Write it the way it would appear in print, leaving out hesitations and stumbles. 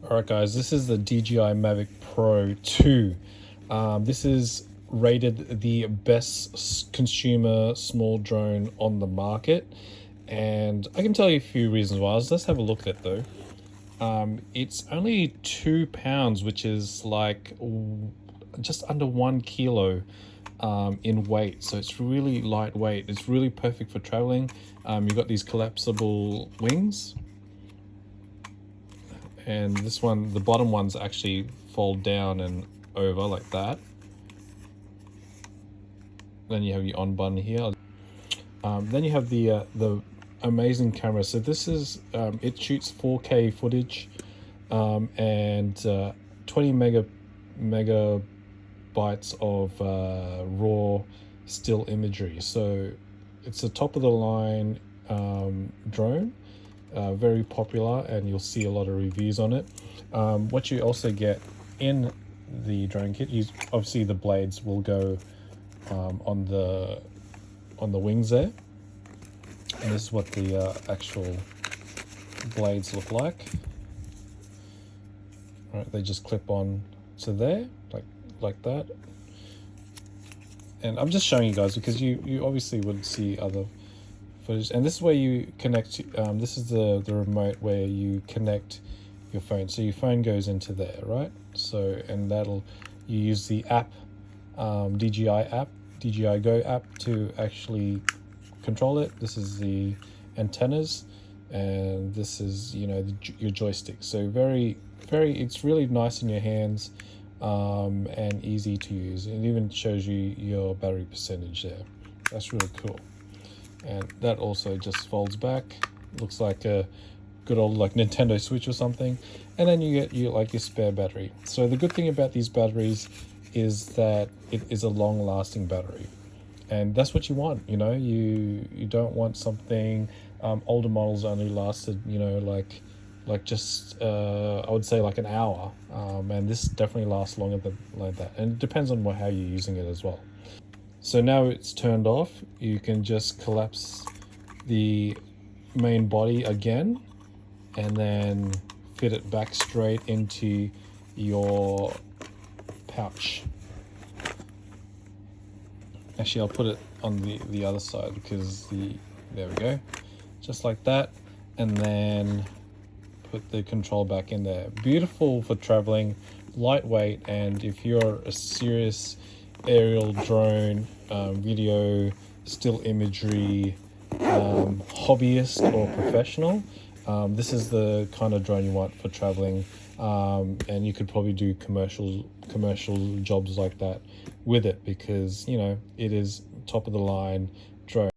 Alright guys, this is the dji Mavic Pro 2. This is rated the best consumer small drone on the market, and I can tell you a few reasons why. Let's have a look at it though. It's only 2 pounds, which is like just under 1 kilo in weight, so it's really lightweight. It's really perfect for traveling. You've got these collapsible wings, and this one, the bottom ones actually fold down and over like that. Then you have your on button here. Then you have the amazing camera. So this is it shoots 4K footage and 20 megabytes of raw still imagery. So it's a top of the line drone, very popular, and you'll see a lot of reviews on it. What you also get in the drone kit, obviously the blades will go on the wings there, and this is what the actual blades look like. All right, they just clip on to there, like that. And I'm just showing you guys because you obviously would see other footage. And this is where you connect. This is the remote where you connect your phone. So your phone goes into there, right? So, and you use the app, DJI Go app, to actually control it. This is the antennas, and this is, you know, your joystick. So it's really nice in your hands, and easy to use. It even shows you your battery percentage there. That's really cool. And that also just folds back. Looks like a good old like Nintendo Switch or something. And then you get your spare battery. So the good thing about these batteries is that it is a long-lasting battery, and that's what you want. You know, you don't want something. Older models only lasted, you know, like just I would say like an hour, and this definitely lasts longer than like that. And it depends on how you're using it as well. So now it's turned off, you can just collapse the main body again and then fit it back straight into your pouch. Actually, I'll put it on the other side because there we go, just like that, and then put the control back in there. Beautiful for traveling, lightweight, and if you're a serious aerial drone, video, still imagery hobbyist or professional, this is the kind of drone you want for traveling, and you could probably do commercial jobs like that with it, because, you know, it is top of the line drone.